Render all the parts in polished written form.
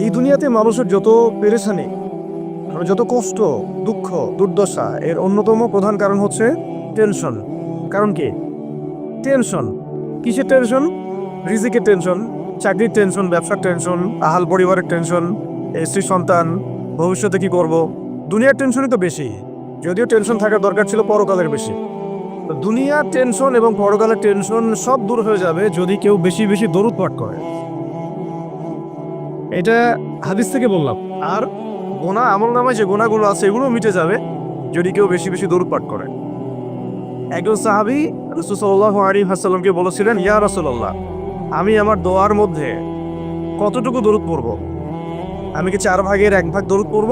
এই দুনিয়াতে মানুষের যত পেরেশানি, যত কষ্ট, দুঃখ, দুর্দশা, এর অন্যতম প্রধান কারণ হচ্ছে টেনশন। কারণ কি? টেনশন। কিসের টেনশন? রিজিকের টেনশন, চাকরির টেনশন, ব্যবসার টেনশন, আহাল পরিবারের টেনশন, স্ত্রী সন্তান, ভবিষ্যতে কি করব। দুনিয়ার টেনশনই তো বেশি, যদিও টেনশন থাকার দরকার ছিল পরকালের বেশি। তো দুনিয়ার টেনশন এবং পরকালের টেনশন সব দূর হয়ে যাবে যদি কেউ বেশি বেশি দরুদ পাঠ করে। এটা হাদিস থেকে বললাম। আর গোনা, আমল নামায় যে গোনাগুলো আছে এগুলো মিটে যাবে যদি কেউ বেশি বেশি দরুদ পাঠ করে। একজন সাহাবী রাসূল সাল্লাল্লাহু আলাইহি ওয়াসাল্লামকে বলেছিলেন, ইয়া রাসূলুল্লাহ, আমি আমার দোয়ার মধ্যে কতটুকু দরুদ পড়ব? আমি কি 4/1 দরুদ পড়ব?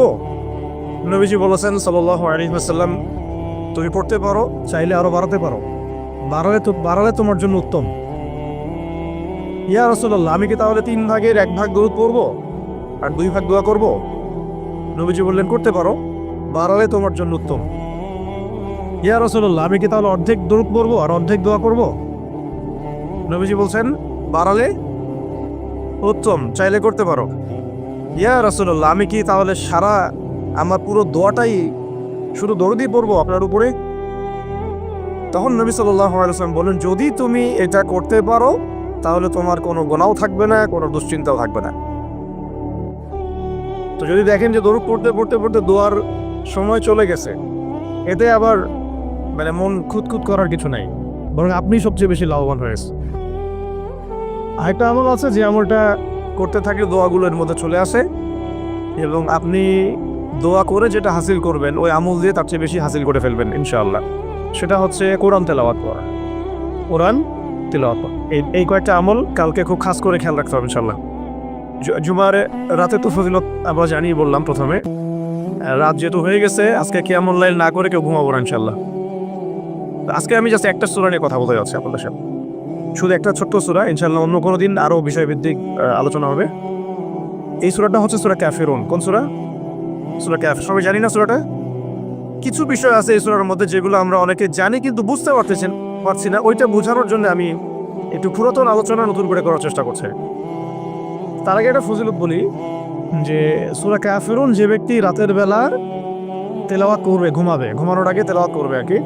নবীজি বলেছেন সাল্লাল্লাহু আলাইহি ওয়াসাল্লাম, তুমি পড়তে পারো, চাইলে আরো বাড়াতে পারো, বাড়ালে তোমার জন্য উত্তম। ইয়া রাসূলুল্লাহ, আমি কি তাহলে 3/1 দরুদ পড়ব আর 2 দোয়া করব? নবীজি বললেন, করতে পারো, বাড়ালে তোমার জন্য উত্তম। ইয়া রাসূলুল্লাহ, আমি কি তাহলে অর্ধেক দরুদ পড়ব আর অর্ধেক দোয়া করব? নবীজি বলছেন, বাড়ালে উত্তম, চাইলে করতে পারো। ইয়া রাসূলুল্লাহ, আমি কি তাহলে আমার পুরো দোয়াটাই শুধু দরুদই পড়বো আপনার উপরে? তখন নবী সাল্লাল্লাহু আলাইহি ওয়াসাল্লাম বলেন, যদি তুমি এটা করতে পারো তাহলে তোমার কোনো গুনাহ থাকবে না, কোনো দুশ্চিন্তাও থাকবে না। তো যদি দেখেন যে দরুদ পড়তে পড়তে পড়তে দোয়ার সময় চলে গেছে, এতে আবার মন খুঁতখুত করার কিছু নাই, বরং আপনি সবচেয়ে বেশি লাভবান হয়েছে। আরেকটা আমল আছে যে আমলটা করতে থাকলে দোয়াগুলোর মধ্যে চলে আসে এবং আপনি দোয়া করে যেটা হাসিল করবেন ওই আমল দিয়ে তার চেয়ে বেশি হাসিল করে ফেলবেন ইনশাআল্লাহ। সেটা হচ্ছে কোরআন তেলাওয়াত করা। কোরআন তেলাওয়াত, এই কয়েকটা আমল কালকে খুব খাস করে খেয়াল রাখতে হবে ইনশাআল্লাহ। জুমার রাতে তো ফজিলত আমরা জানিয়ে বললাম প্রথমে। রাত যেহেতু হয়ে গেছে, আজকে কিয়ামুল লাইল না করে কেউ ঘুমাবো না ইনশাআল্লাহ। আজকে আমি জাস্ট একটা সূরা নিয়ে কথা বলতে যাচ্ছি আপনাদের সাথে, শুধু একটা ছোট্ট সূরা। ইনশাআল্লাহ অন্য কোনো দিন আরও বিষয়ভিত্তিক আলোচনা হবে। এই সূরাটা হচ্ছে সূরা কাফিরুন। কোন সূরা? সূরা কাফির। সবাই জানি না সূরাটা? কিছু বিষয় আছে এই সূরার মধ্যে যেগুলো আমরা অনেকে জানি কিন্তু বুঝতে পারছি না। ওইটা বোঝানোর জন্য আমি একটু পুরাতন আলোচনা নতুন করে করার চেষ্টা করছি। তার আগে একটা ফজিলত বলি যে সূরা কাফিরুন যে ব্যক্তি রাতের বেলা তেলাওয়াত করবে, ঘুমানোর আগে তেলাওয়াত করবে আর কি,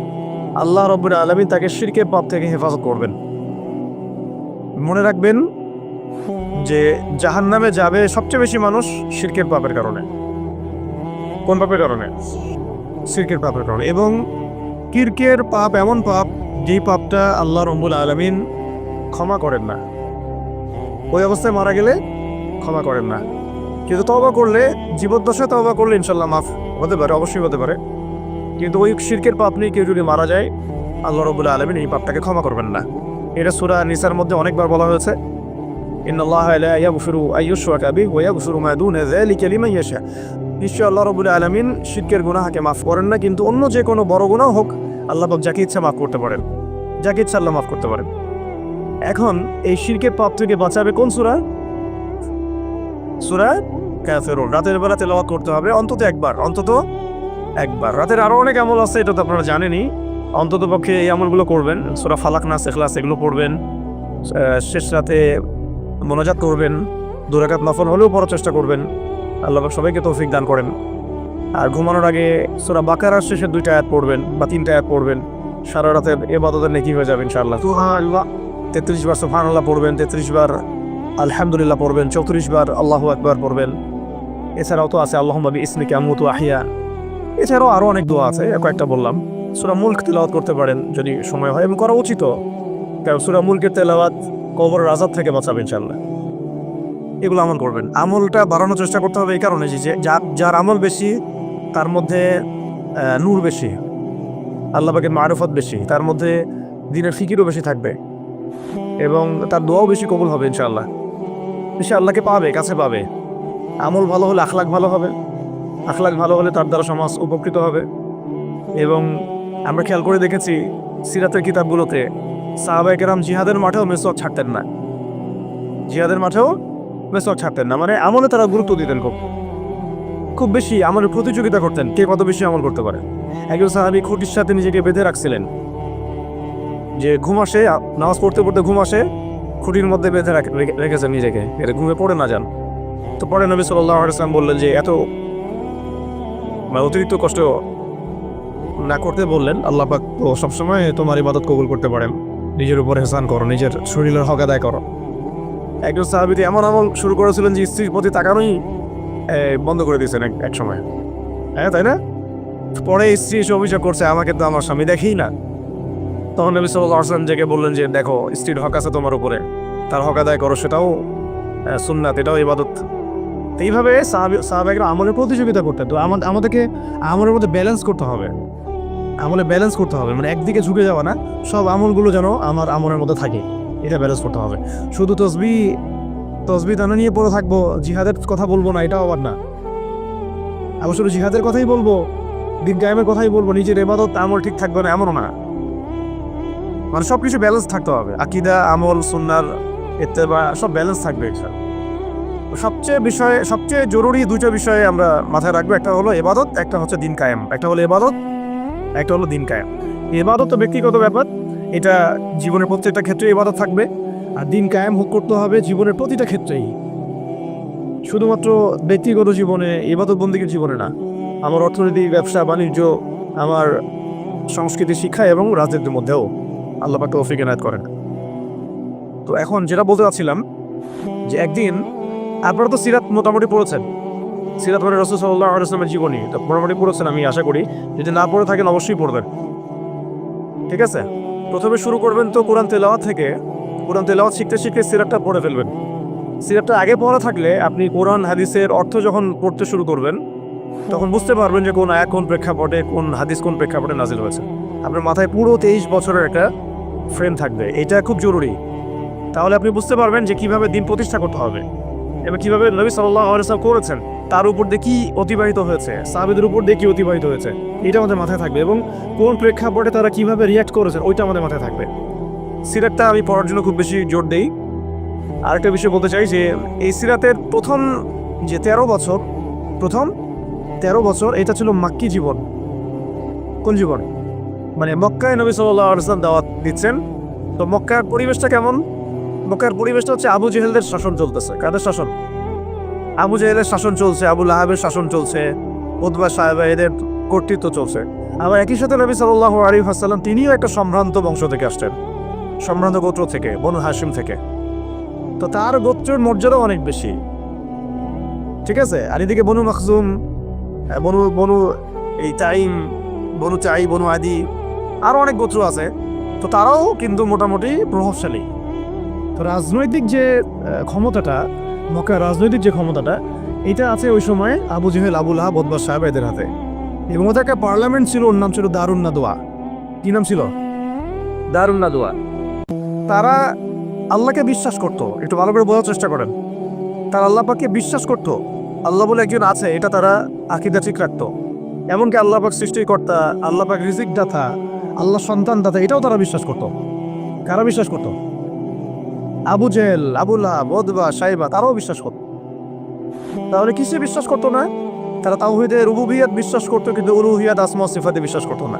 আল্লাহ রাব্বুল আলামিন তাকে শিরকের পাপ থেকে হেফাজত করবেন। মনে রাখবেন যে জাহান্নামে যাবে সবচেয়ে বেশি মানুষ শিরকের পাপের কারণে। কোন পাপের কারণে? শিরকের পাপের কারণে। এবং শিরকের পাপ এমন পাপ যেই পাপটা আল্লাহ রাব্বুল আলামিন ক্ষমা করেন না, ওই অবস্থায় মারা গেলে ক্ষমা করেন না। কিন্তু তওবা করলে, জীবদ্দশায় তওবা করলে ইনশাল্লাহ মাফ হতে পারে, অবশ্যই হতে পারে। কিন্তু ওই শিরকের পাপ নিয়ে কেউ যদি মারা যায়, আল্লাহ রাব্বুল আলামিন এই পাপটাকে ক্ষমা করবেন না। এটা সূরা নিসার মধ্যে অনেকবার বলা হয়েছে, ইন্নাল্লাহা লা ইয়াগফিরু আইয়ুশরাকা বিহি ওয়া ইয়াগফিরু মা দুনা যালিকা লিমান ইয়াশা। নিশ্চয় আল্লাহ রাব্বুল আলামিন শিরকের গুনাহকে মাফ করেন না, কিন্তু অন্য যে কোনো বড় গুনাহ হোক আল্লাহ পাক যাকে ইচ্ছা মাফ করতে পারেন, যাকে ইচ্ছা আল্লাহ মাফ করতে পারেন। এখন এই শিরকের পাপ থেকে বাঁচাবে কোন সূরা? সূরা কাফিরুন। রাতের বেলা তেলাওয়াত করতে হবে অন্তত একবার। রাতের আরো অনেক আমল আছে, এটা তো আপনারা জানেনই। অন্তত পক্ষে এই আমলগুলো করবেন। সূরা ফালাক, নাস, ইখলাস এগুলো পড়বেন। শেষ রাতে মোনাজাত করবেন, 2 রাকাত নফল হলেও পড়ার চেষ্টা করবেন। আল্লাহ পাক সবাইকে তৌফিক দান করেন। আর ঘুমানোর আগে সূরা বাকারার শেষের 2টা আয়াত পড়বেন বা 3টা আয়াত পড়বেন। সারা রাতে ইবাদতের নেকি হয়ে যাবে ইনশাআল্লাহ। 33 বার সুবহানাল্লাহ পড়বেন, 33 বার আলহামদুলিল্লাহ পড়বেন, 34 বার আল্লাহু আকবার পড়বেন। এছাড়াও তো আছে আল্লাহুম্মা বিইসমিকা আমুতু আহইয়া। এছাড়াও আরও অনেক দোয়া আছে, কয়েকটা বললাম। সূরা মুলক তেলাওয়াত করতে পারেন যদি সময় হয়, এবং করা উচিত। কারণ সূরা মুলকের তেলাওয়াত কবরের আযাব থেকে বাঁচাবে ইনশাআল্লাহ। এগুলো আমল করবেন। আমলটা বাড়ানোর চেষ্টা করতে হবে এই কারণে যে যার আমল বেশি তার মধ্যে নূর বেশি, আল্লাহ পাকের মারিফত বেশি, তার মধ্যে দ্বীনের ফিকিরও বেশি থাকবে এবং তার দোয়াও বেশি কবুল হবে ইনশাআল্লাহ। বেশি আল্লাহকে পাবে, কাছে পাবে। আমল ভালো হলে আখলাক ভালো হবে, আখলাক ভালো হলে তার দ্বারা সমাজ উপকৃত হবে। এবং আমরা খেয়াল করে দেখেছি সিরাতের কিতাবগুলোতে সাহাবায়ে কেরাম জিহাদের মাঠেও মেসওয়াক ছাড়তেন না, মানে আমলে তারা গুরুত্ব দিতেন, খুব বেশি আমলের প্রতিযোগিতা করতেন, কে কত বেশি আমল করতে পারে। একজন সাহাবী খুঁটির সাথে নিজেকে বেঁধে রাখছিলেন, যে ঘুম আসে, নামাজ পড়তে পড়তে ঘুম আসে, খুঁটির মধ্যে বেঁধে রেখেছেন নিজেকে, এটা ঘুমে পড়ে না যান। তো পরে নবী সাল্লাল্লাহু আলাইহি ওয়াসাল্লাম বললেন যে এত অতিরিক্ত কষ্ট না করতে বললেন। আল্লাহ পাক তো সবসময় তোমার ইবাদত কবুল করতে পারেন, নিজের উপর এহসান করো, নিজের শরীরের হক আদায় করো। একজন সাহাবী এমন আমল শুরু করেছিলেন যে স্ত্রীর প্রতি তাকানোই বন্ধ করে দিয়েছেন এক সময়, হ্যাঁ তাই না? পরে স্ত্রী এসে অভিযোগ করছে আমাকে তো আমার স্বামী দেখেই না। তখন নবী সাল্লাল্লাহু আলাইহি ওয়াসাল্লাম জেগে বললেন যে দেখো, স্ত্রীর হক আছে তোমার উপরে, তার হক আদায় করো, সেটাও সুন্নাত, এটাও ইবাদত। তো এইভাবে সাহাবাইরা আমলের প্রতিযোগিতা করতেন। তো আমাদেরকে আমলের মধ্যে ব্যালেন্স করতে হবে, আমলে ব্যালেন্স করতে হবে, মানে একদিকে ঝুঁকে যাওয়া না, সব আমলগুলো যেন আমার আমলের মধ্যে থাকে, এটা ব্যালেন্স করতে হবে। শুধু তসবি দানা নিয়ে পড়ে থাকবো, জিহাদের কথা বলবো না, এটাও আবার না। আবার শুধু জিহাদের কথাই বলবো, দিন কায়েমের কথাই বলবো, নিজের ইবাদত আমল ঠিক থাকবে না, এমনও না। মানে সব কিছু ব্যালেন্স থাকতে হবে, আকীদা, আমল, সুন্নাহর ইত্তেবা সব ব্যালেন্স থাকবে। সবচেয়ে জরুরি দুইটা বিষয়ে আমরা মাথায় রাখবো, একটা হলো ইবাদত, একটা হচ্ছে দিন কায়েম। একটা হলো ইবাদত, একটা হলো দিন কায়েম। ইবাদত তো ব্যক্তিগত ব্যাপার, এটা জীবনের প্রত্যেকটা ক্ষেত্রে ইবাদত থাকবে, আর দিন কায়েম করতে হবে জীবনের প্রতিটা ক্ষেত্রেই, শুধুমাত্র ব্যক্তিগত জীবনে, ইবাদত বন্দেগীর জীবনে না। আমার অর্থনীতি, ব্যবসা বাণিজ্য, আমার সংস্কৃতি, শিক্ষা এবং রাজনীতির মধ্যেও আল্লাহ পাক তৌফিক এনায়েত করেন। তো এখন যেটা বলতে চাচ্ছিলাম যে একদিন আপনারা তো সিরাত মোটামুটি পড়েছেন, সিরাত মানে রাসূল সাল্লাল্লাহু আলাইহি ওয়াসাল্লামের জীবনী তো মোটামুটি পড়েছেন, আমি আশা করি। যদি না পড়ে থাকেন অবশ্যই পড়বেন, ঠিক আছে? প্রথমে শুরু করবেন তো কোরআন তেলাওয়াত থেকে। কোরআন তেলাওয়াত শিখতে শিখতে সিরাতটা পড়ে ফেলবেন। সিরাতটা আগে পড়া থাকলে আপনি কোরআন হাদিসের অর্থ যখন পড়তে শুরু করবেন তখন বুঝতে পারবেন যে কোন আয়াত কোন প্রেক্ষাপটে, কোন হাদিস কোন প্রেক্ষাপটে নাজিল হয়েছে। আপনার মাথায় পুরো 23 বছরের একটা ফ্রেম থাকবে, এটা খুব জরুরি। তাহলে আপনি বুঝতে পারবেন যে কিভাবে দিন প্রতিষ্ঠা করতে হবে এবং কিভাবে নবী সাল্লাল্লাহু আলাইহি ওয়াসাল্লাম করেছেন, তার উপর দিয়ে কি অতিবাহিত হয়েছে, সাহাবীদের উপর দিয়ে কি অতিবাহিত হয়েছে, এটা আমাদের মাথায় থাকবে। এবং কোন প্রেক্ষাপটে তারা কিভাবে রিয়াক্ট করেছেন ওইটা আমাদের মাথায় থাকবে। সিরাতটা আমি পড়ার জন্য খুব বেশি জোর দেই। আরেকটা বিষয় বলতে চাই যে এই সিরাতের প্রথম যে 13 বছর এটা ছিল মাক্কি জীবন। কোন জীবন? মানে মক্কায় নবী সাল্লাল্লাহু আলাইহি ওয়াসাল্লাম দাওয়াত দিচ্ছেন। তো মক্কার পরিবেশটা কেমন? মক্কার পরিবেশটা হচ্ছে আবু জেহেলদের শাসন চলতেছে। কাদের শাসন? আবু জেহেলের শাসন চলছে, আবু লাহাবের শাসন চলছে, উতবা সাহেবা এদের কর্তৃত্ব চলছে। আবার একই সাথে নবী সাল্লাল্লাহু আলাইহি ওয়াসাল্লাম তিনিও একটা সম্ভ্রান্ত বংশ থেকে আসছেন, সম্ভ্রান্ত গোত্র থেকে, বনু হাশিম থেকে। তো তার গোত্রের মর্যাদা অনেক বেশি, ঠিক আছে? আর এদিকে বনু মাখজুম, বনু এই তাইম, বনু আদি, আরও অনেক গোত্র আছে। তো তারাও কিন্তু মোটামুটি প্রভাবশালী। তো রাজনৈতিক যে ক্ষমতাটা, মক্কার রাজনৈতিক যে ক্ষমতাটা, এটা আছে ওই সময় আবু জেহেল, আবু লাহাব, উতবা সাহেব এদের হাতে। এবং ওদের একটা পার্লামেন্ট ছিল, ওর নাম ছিল দারুন নাদওয়া। কি নাম ছিল? দারুন নাদওয়া। তারা আল্লাহকে বিশ্বাস করত, একটু ভালো করে বোঝার চেষ্টা করেন। তারা আল্লাহ পাককে বিশ্বাস করত, আল্লাহ বলে একজন আছে, এটা তারা আকীদা ঠিক রাখত। এমনকি আল্লাহ পাক সৃষ্টিকর্তা, আল্লাহ পাক রিজিক দাতা, আল্লাহ সন্তান দাতা, এটাও তারা বিশ্বাস করত। কারা বিশ্বাস করত? আবু জেহেল, আবু লাহাব, উতবা সাহেবা, তারাও বিশ্বাস করত। তাহলে কিসে বিশ্বাস করতো না? তারা তাওহীদে রুবুবিয়্যাত বিশ্বাস করতো, কিন্তু উলুহিয়াত, আসমা ও সিফাতে বিশ্বাস করতো না।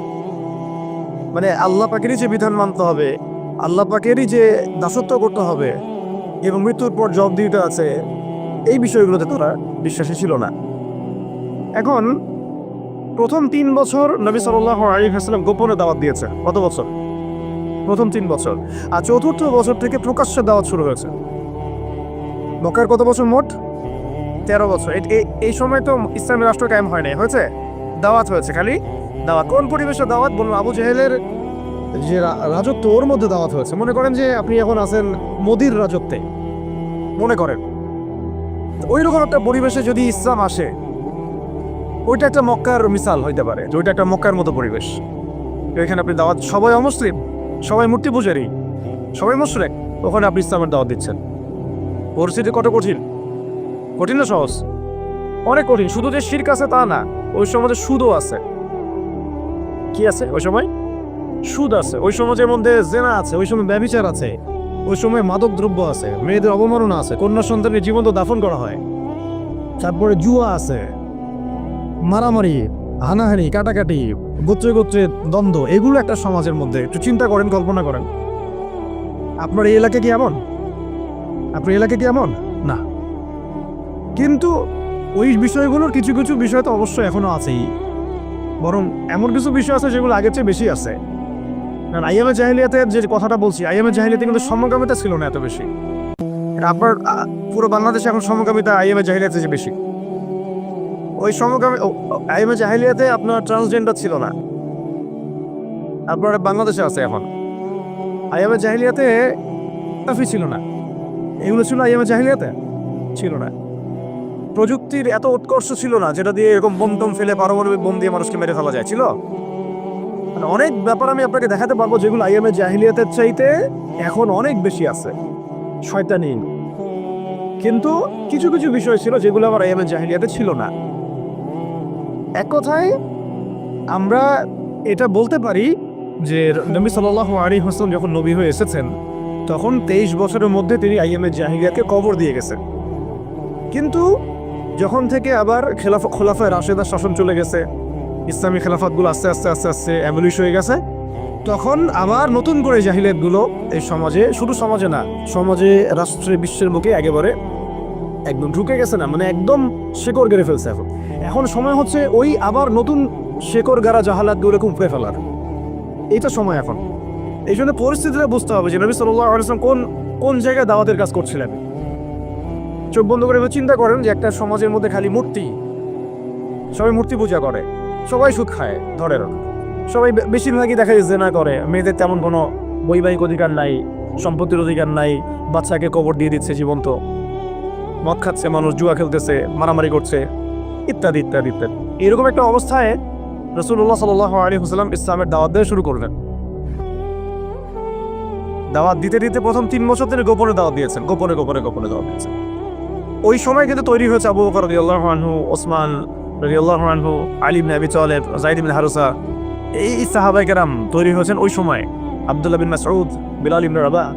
মানে আল্লাহ পাকেরই যে বিধান মানতে হবে, আল্লাহ পাকেরই যে দাসত্ব করতে হবে এবং মৃত্যুর পর জবাবদিহিতা আছে, এই বিষয়গুলোতে তারা বিশ্বাসী ছিল না। এখন প্রথম 3 বছর নবী সাল্লাল্লাহু আলাইহি ওয়াসাল্লাম গোপনে দাওয়াত দিয়েছে। কত বছর? প্রথম 3 বছর। আর চতুর্থ বছর থেকে প্রকাশ্যে দাওয়াত শুরু হয়েছে। মক্কার কত বছর মোট? 13 বছর। এই সময় তো ইসলামী রাষ্ট্র কায়েম হয় নাই, হয়েছে দাওয়াত হয়েছে, খালি দাওয়াত। কোন পরিবেশে দাওয়াত? বলুন, আবু জেহেলের যে রাজত্ব, ওর মধ্যে দাওয়াত হয়েছে। মনে করেন যে আপনি এখন আছেন মোদির রাজত্বে, মনে করেন ওই রকম একটা পরিবেশে যদি ইসলাম আসে, ওইটা একটা মক্কার মিসাল হইতে পারে, যে ওইটা একটা মক্কার মতো পরিবেশ। এখানে আপনি দাওয়াত, সবাই অমুসলিম, সবাই মূর্তি পূজারী, সবাই মুশরিক, ওখানে আপনি ইসলামের দাওয়াত দিচ্ছেন। পরিস্থিতি কত কঠিন! কঠিন না সহজ? অনেক কঠিন। শুধু যে শিরক আছে তা না, ওই সমাজে সুদও আছে। কি আছে ওই সময়? সুদ আছে। ওই সমাজের মধ্যে জেনা আছে, ওই সময় ব্যভিচার আছে, ওই সময় মাদক দ্রব্য আছে, মেয়েদের অবমাননা আছে, কন্যা সন্তানের জীবন্ত দাফন করা হয়, তারপরে জুয়া আছে, মারামারি, হানাহানি, কাটাকাটি, গোত্রে গোত্রে দ্বন্দ্ব, এগুলো একটা সমাজের মধ্যে। একটু চিন্তা করেন, কল্পনা করেন। আপনার এই এলাকা কি এমন? আপনার এলাকা কি এমন? না। কিন্তু ওই বিষয়গুলোর কিছু কিছু বিষয় তো অবশ্যই এখনো আছেই, বরং এমন কিছু বিষয় আছে যেগুলো আগের চেয়ে বেশি আছে। কারণ আইয়ামে জাহিলিয়াতের যে কথাটা বলছি, আইয়ামে জাহিলিয়াতে কিন্তু সমকামিতা ছিল না এত বেশি। আপনার পুরো বাংলাদেশে এখন সমকামিতা আইয়ামে জাহিলিয়াতে যে বেশি। ওই আইয়ামে জাহিলিয়াতে আপনার ট্রান্সজেন্ডার ছিল না, আপনার বাংলাদেশে আছে এখন। আইয়ামে জাহিলিয়াতে কাফি ছিল না, এগুলো ছিল আইয়ামে জাহিলিয়াতে ছিল না। প্রযুক্তির এত উৎকর্ষ ছিল না যেটা দিয়ে এরকম বোম টোম ফেলে পারমাণবিক বোম দিয়ে মানুষকে মেরে ফেলা যায়, ছিল। মানে অনেক ব্যাপার আমি আপনাকে দেখাতে পারবো যেগুলো আইয়ামে জাহিলিয়াতের চাইতে এখন অনেক বেশি আছে, শয়তানি। কিন্তু কিছু কিছু বিষয় ছিল যেগুলো আবার আইয়ামে জাহিলিয়াতে ছিল না। এক কথায় আমরা এটা বলতে পারি যে নবী সাল্লাল্লাহু আলাইহি ওয়াসাল্লাম যখন নবী হয়ে এসেছেন তখন 23 বছরের মধ্যে তিনি আইয়ামে জাহিলিয়াতকে কবর দিয়ে গেছেন। কিন্তু যখন থেকে আবার খোলাফায়ে রাশেদার শাসন চলে গেছে, ইসলামী খেলাফতগুলো আস্তে আস্তে আস্তে আস্তে অ্যাবলিশ হয়ে গেছে, তখন আবার নতুন করে জাহিলিয়াতগুলো এই সমাজে, শুধু সমাজে না, সমাজে, রাষ্ট্রে, বিশ্বের মুখে একেবারে একদম ঢুকে গেছে, না মানে একদম শেকড় গেড়ে ফেলছে। এখন সময় হচ্ছে ওই আবার নতুন শেকড় গাড়া জাহালাতগুলো উপড়ে ফেলার, এইটা সময় এখন। এই জন্য পরিস্থিতিটা বুঝতে হবে যে নবী সাল্লাল্লাহু আলাইহি ওয়াসাল্লাম কোন কোন জায়গায় দাওয়াতের কাজ করছিলেন। চোখ বন্ধ করে চিন্তা করেন যে একটা সমাজের মধ্যে খালি মূর্তি, সবাই মূর্তি পূজা করে, সবাই সুদ খায়, ধরেন সবাই বেশিরভাগই দেখা যায় জেনা করে, মেয়েদের তেমন কোনো বৈবাহিক অধিকার নাই, সম্পত্তির অধিকার নাই, বাচ্চাকে কবর দিয়ে দিচ্ছে জীবন্ত, মদ খাচ্ছে মানুষ, জুয়া খেলতেছে, মারামারি করছে, ইত্যাদি ইত্যাদি ইত্যাদি। এরকম একটা অবস্থায় রাসূলুল্লাহ সাল্লাল্লাহু আলাইহি ওয়াসাল্লাম ইসলামের দাওয়াত দেওয়া শুরু করলেন। দাওয়াত দিতে দিতে প্রথম 3 বছর তিনি গোপনে দাওয়াত দিয়েছেন, গোপনে গোপনে গোপনে দাওয়াত দিয়েছেন। ওই সময় কিন্তু তৈরি হয়েছে আবু বকর রাদিয়াল্লাহু আনহু, ওসমান রাদিয়াল্লাহু আনহু, আলী ইবনে আবি তালেব, যায়েদ ইবনে হারুসা, এই সাহাবায়ে কেরাম তৈরি হয়েছেন ওই সময়। আব্দুল্লাহ বিন মাসউদ, বিলাল ইবনে রাবাহ,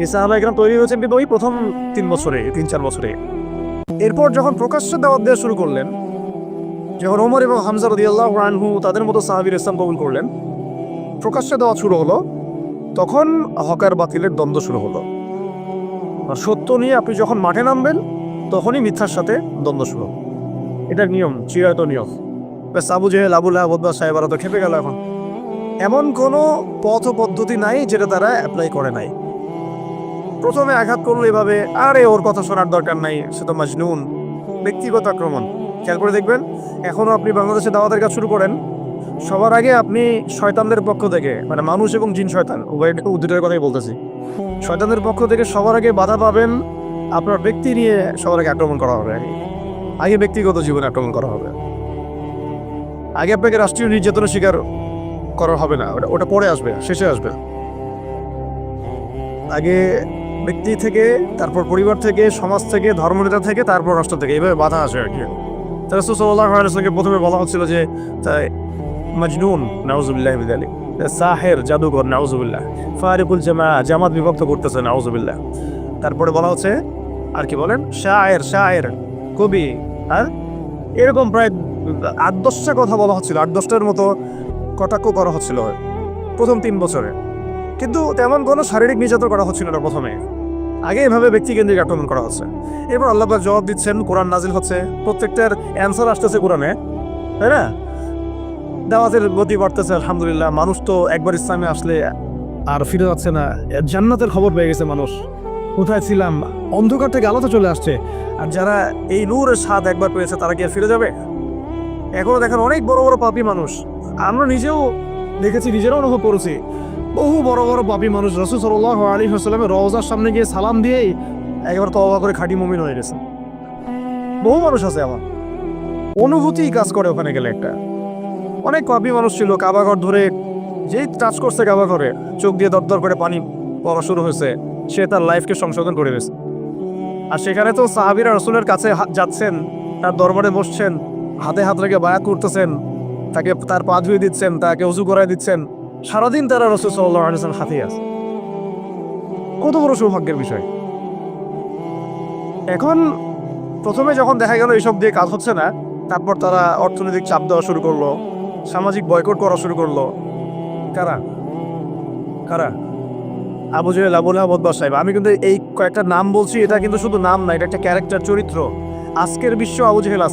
এই সাহাবায়ে কেরাম তৈরি হয়েছেন কিন্তু ওই প্রথম 3 বছরে, 3-4 বছরে। এরপর যখন প্রকাশ্যে দাওয়াত দেওয়া শুরু করলেন, যখন ওমর এবং হামজা রাদিয়াল্লাহু আনহু তাদের মতো সাহাবীর ইসলাম কবুল করলেন, প্রকাশ্যে দাওয়াত শুরু হলো, তখন হকার বাতিলের দ্বন্দ্ব শুরু হলো। আর সত্য নিয়ে আপনি যখন মাঠে নামবেন তখনই মিথ্যার সাথে দ্বন্দ্ব শুরু। এটার নিয়ম, চিরায়ত নিয়ম। ব্যাস আবু জেহেল, আবু লাহাব, উতবা, সাইবারা তো খেপে গেল। এখন এমন কোনো পথ পদ্ধতি নাই যেটা তারা অ্যাপ্লাই করে নাই। প্রথমে আঘাত করলো এভাবে, আরে ওর কথা শোনার দরকার নাই, সে তো মাজনুন, ব্যক্তিগত আক্রমণ। খেয়াল করে দেখবেন এখনও আপনি বাংলাদেশে দাওয়াতের কাজ শুরু করেন, সবার আগে আপনি শয়তানদের পক্ষ থেকে, মানে মানুষ এবং জিন শয়তান উভয়ের কথাই বলতেছি, শয়তানদের পক্ষ থেকে সবার আগে বাধা পাবেন আপনার ব্যক্তি নিয়ে, সবার আগে আক্রমণ করা হবে। আগে ব্যক্তিগত জীবনে আক্রমণ করা হবে, আগে আপনাকে রাষ্ট্রীয় নির্যাতনের শিকার করা হবে না, ওটা পরে আসবে, শেষে আসবে। আগে ব্যক্তি থেকে, তারপর পরিবার থেকে, সমাজ থেকে, ধর্মনেতা থেকে, তারপর রাষ্ট্র থেকে, এইভাবে বাধা আসে আর কি। রাসূল সাল্লাল্লাহু আলাইহি ওয়াসাল্লামকে প্রথমে বলা হচ্ছিল যে মাজনুন, নাউজুবিল্লাহ মিন যালিক, সাহের, জাদুঘর, নাউজুবিল্লাহ, ফারিকুল জামাত বিভক্ত করতেছে, নাউজুবিল্লাহ। তারপরে বলা হচ্ছে আর কি বলেন, শায়ের, শায়ের, কবি, আর এরকম প্রায় 8-10টা কথা বলা হচ্ছিল, 8-10টার মতো কটাক্ষ করা হচ্ছিল প্রথম 3 বছরে। কিন্তু তেমন কোনো শারীরিক নির্যাতন করা হচ্ছিল না প্রথমে, আগে এভাবে ব্যক্তিকেন্দ্রিক আক্রমণ করা হচ্ছে। এরপর আল্লাহ পাক জবাব দিচ্ছেন, কোরআন নাজিল হচ্ছে, প্রত্যেকটার অ্যান্সার আসতেছে কোরআনে, তাই না? দাওয়াতের গতি বাড়তেছে, আলহামদুলিল্লাহ। মানুষ তো একবার ইসলামে আসলে আর ফিরে যাচ্ছে না, জান্নাতের খবর পেয়ে গেছে মানুষ। কোথায় ছিলাম, অন্ধকার থেকে আলোতে চলে আসছে। আর যারা এই নূরের স্বাদ একবার পেয়েছে তারা কি আর ফিরে যাবে? এখনো দেখেন অনেক বড় বড় পাপী মানুষ, আমরা নিজেও দেখেছি, নিজেরাও অনুভব করেছি, বহু বড় বড় পাপী মানুষ রাসূল সাল্লাল্লাহু আলাইহি ওয়াসাল্লামের রওজার সামনে গিয়ে সালাম দিয়েই একবার তওবা করে খাঁটি মুমিন হয়ে গেছে। বহু মানুষ আছে, আমার অনুভূতি কাজ করে ওখানে গেলে। একটা অনেক পাপী মানুষ ছিল, কাবাঘর ধরে যেই টাচ করছে, কাবাঘরে চোখ দিয়ে দরদর করে পানি পড়া শুরু হয়েছে, সে তার লাইফকে সংশোধন করে গেছে। আর সেখানে তো সাহাবীরা রাসূলের কাছে যাচ্ছেন, তার দরবারে বসছেন, হাতে হাত রেখে বায়াত করতেছেন, তাকে তার পা ধুয়ে দিচ্ছেন, তাকে ওযু করায় দিচ্ছেন, সারাদিন তারা রাসূল সাল্লাল্লাহু আলাইহি ওয়াসাল্লাম হাতে আছে। কত বড় সৌভাগ্যের বিষয়। এখন প্রথমে যখন দেখা গেল এইসব দিয়ে কাজ হচ্ছে না, তারপর তারা অর্থনৈতিক চাপ দেওয়া শুরু করলো, সামাজিক বয়কট করা শুরু করলো। কারা কারা? আবু জেহেল, আবু লাহাব, উতবা, সাইবা। আমি কিন্তু এই কয়েকটা নাম বলছি, এটা কিন্তু শুধু নাম না, এটা একটা ক্যারেক্টার, চরিত্র। আজকের বিশ্ব আবু জেহেল আছে।